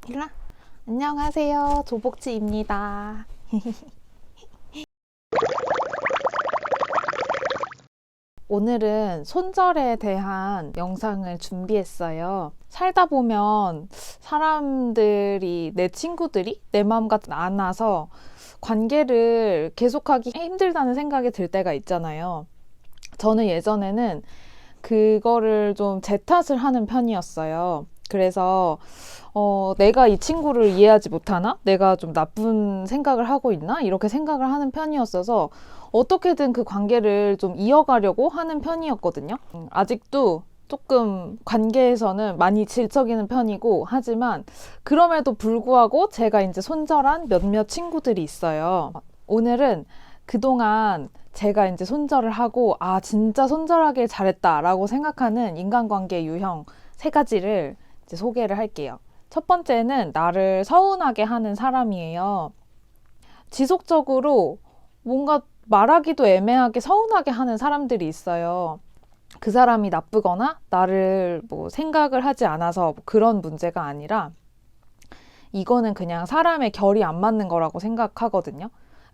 일라? 안녕하세요. 조복치입니다. 오늘은 손절에 대한 영상을 준비했어요. 살다 보면 사람들이, 내 친구들이 내 마음 같지 않아서 관계를 계속하기 힘들다는 생각이 들 때가 있잖아요. 저는 예전에는 그거를 좀 제 탓을 하는 편이었어요. 그래서 내가 이 친구를 이해하지 못하나? 내가 좀 나쁜 생각을 하고 있나? 이렇게 생각을 하는 편이었어서 어떻게든 그 관계를 좀 이어가려고 하는 편이었거든요. 아직도 조금 관계에서는 많이 질척이는 편이고, 하지만 그럼에도 불구하고 제가 이제 손절한 몇몇 친구들이 있어요. 오늘은 그동안 제가 이제 손절을 하고, 아, 진짜 손절하길 잘했다라고 생각하는 인간관계 유형 3가지를 이제 소개를 할게요. 첫 번째는 나를 서운하게 하는 사람이에요. 지속적으로 뭔가 말하기도 애매하게 서운하게 하는 사람들이 있어요. 그 사람이 나쁘거나 나를 뭐 생각을 하지 않아서 그런 문제가 아니라 이거는 그냥 사람의 결이 안 맞는 거라고 생각하거든요.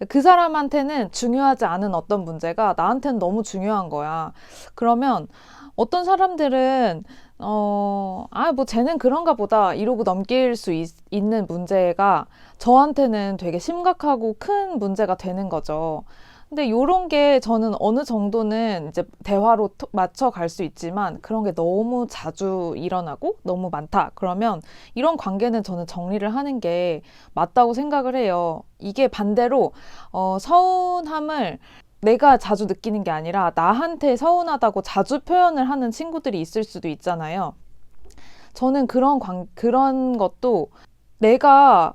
그 사람한테는 중요하지 않은 어떤 문제가 나한테는 너무 중요한 거야. 그러면 어떤 사람들은 뭐 쟤는 그런가 보다 이러고 넘길 수 있는 문제가 저한테는 되게 심각하고 큰 문제가 되는 거죠. 근데 요런 게 저는 어느 정도는 이제 대화로 맞춰 갈 수 있지만 그런 게 너무 자주 일어나고 너무 많다. 그러면 이런 관계는 저는 정리를 하는 게 맞다고 생각을 해요. 이게 반대로 서운함을 내가 자주 느끼는 게 아니라 나한테 서운하다고 자주 표현을 하는 친구들이 있을 수도 있잖아요. 저는 그런 것도 내가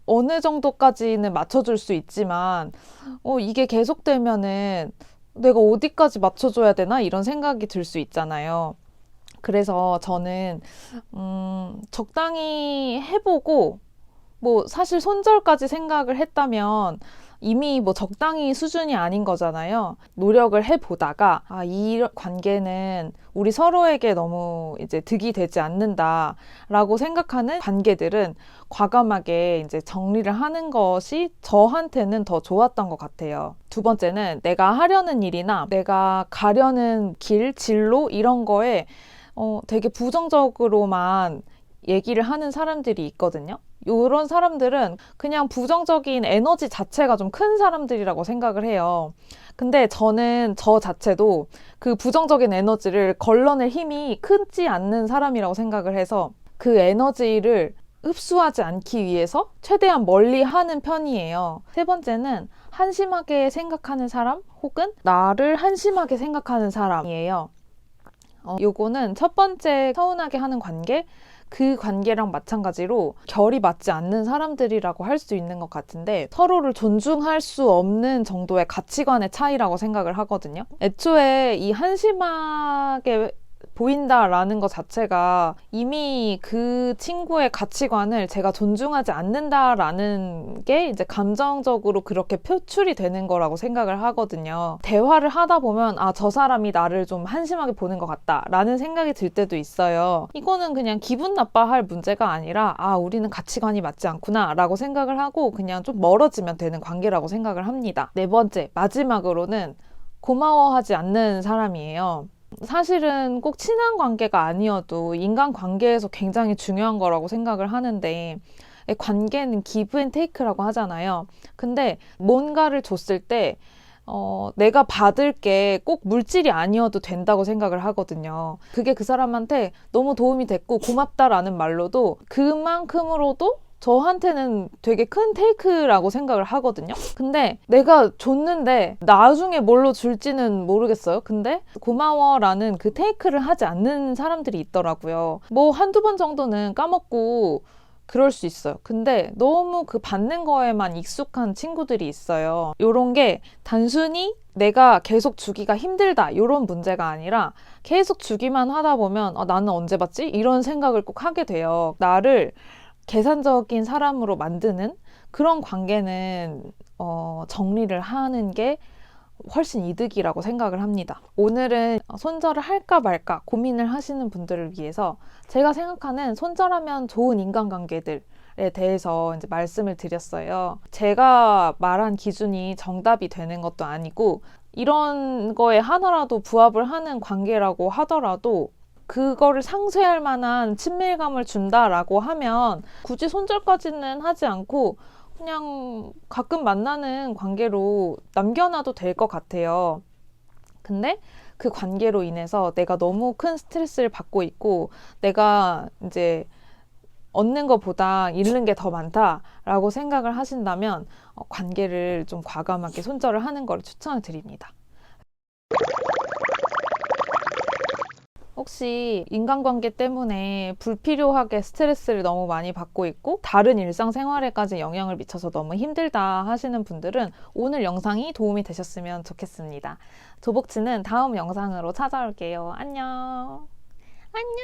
어느 정도까지는 맞춰줄 수 있지만, 이게 계속되면은 내가 어디까지 맞춰줘야 되나? 이런 생각이 들 수 있잖아요. 그래서 저는, 적당히 해보고, 뭐, 사실 손절까지 생각을 했다면 이미 뭐 적당히 수준이 아닌 거잖아요. 노력을 해보다가, 아, 이 관계는 우리 서로에게 너무 이제 득이 되지 않는다라고 생각하는 관계들은 과감하게 이제 정리를 하는 것이 저한테는 더 좋았던 것 같아요. 두 번째는 내가 하려는 일이나 내가 가려는 진로 이런 거에 되게 부정적으로만 얘기를 하는 사람들이 있거든요. 이런 사람들은 그냥 부정적인 에너지 자체가 좀 큰 사람들이라고 생각을 해요. 근데 저는 저 자체도 그 부정적인 에너지를 걸러낼 힘이 크지 않는 사람이라고 생각을 해서 그 에너지를 흡수하지 않기 위해서 최대한 멀리 하는 편이에요. 세 번째는 한심하게 생각하는 사람 혹은 나를 한심하게 생각하는 사람이에요. 요거는 첫 번째 서운하게 하는 관계, 그 관계랑 마찬가지로 결이 맞지 않는 사람들이라고 할 수 있는 것 같은데 서로를 존중할 수 없는 정도의 가치관의 차이라고 생각을 하거든요. 애초에 이 한심하게 보인다라는 것 자체가 이미 그 친구의 가치관을 제가 존중하지 않는다라는 게 이제 감정적으로 그렇게 표출이 되는 거라고 생각을 하거든요. 대화를 하다 보면 아, 저 사람이 나를 좀 한심하게 보는 것 같다라는 생각이 들 때도 있어요. 이거는 그냥 기분 나빠할 문제가 아니라 아, 우리는 가치관이 맞지 않구나라고 생각을 하고 그냥 좀 멀어지면 되는 관계라고 생각을 합니다. 네 번째, 마지막으로는 고마워하지 않는 사람이에요. 사실은 꼭 친한 관계가 아니어도 인간 관계에서 굉장히 중요한 거라고 생각을 하는데 관계는 기브 앤 테이크라고 하잖아요. 근데 뭔가를 줬을 때 내가 받을 게 꼭 물질이 아니어도 된다고 생각을 하거든요. 그게 그 사람한테 너무 도움이 됐고 고맙다라는 말로도 그만큼으로도 저한테는 되게 큰 테이크라고 생각을 하거든요. 근데 내가 줬는데 나중에 뭘로 줄지는 모르겠어요. 근데 고마워라는 그 테이크를 하지 않는 사람들이 있더라고요. 뭐 한두 번 정도는 까먹고 그럴 수 있어요. 근데 너무 그 받는 거에만 익숙한 친구들이 있어요. 요런 게 단순히 내가 계속 주기가 힘들다 요런 문제가 아니라 계속 주기만 하다 보면 나는 언제 받지? 이런 생각을 꼭 하게 돼요. 나를 계산적인 사람으로 만드는 그런 관계는 정리를 하는 게 훨씬 이득이라고 생각을 합니다. 오늘은 손절을 할까 말까 고민을 하시는 분들을 위해서 제가 생각하는 손절하면 좋은 인간관계들에 대해서 이제 말씀을 드렸어요. 제가 말한 기준이 정답이 되는 것도 아니고 이런 거에 하나라도 부합을 하는 관계라고 하더라도 그거를 상쇄할 만한 친밀감을 준다라고 하면 굳이 손절까지는 하지 않고 그냥 가끔 만나는 관계로 남겨놔도 될 것 같아요. 근데 그 관계로 인해서 내가 너무 큰 스트레스를 받고 있고 내가 이제 얻는 것보다 잃는 게 더 많다라고 생각을 하신다면 관계를 좀 과감하게 손절을 하는 걸 추천을 드립니다. 혹시 인간관계 때문에 불필요하게 스트레스를 너무 많이 받고 있고 다른 일상생활에까지 영향을 미쳐서 너무 힘들다 하시는 분들은 오늘 영상이 도움이 되셨으면 좋겠습니다. 조복치는 다음 영상으로 찾아올게요. 안녕. 안녕.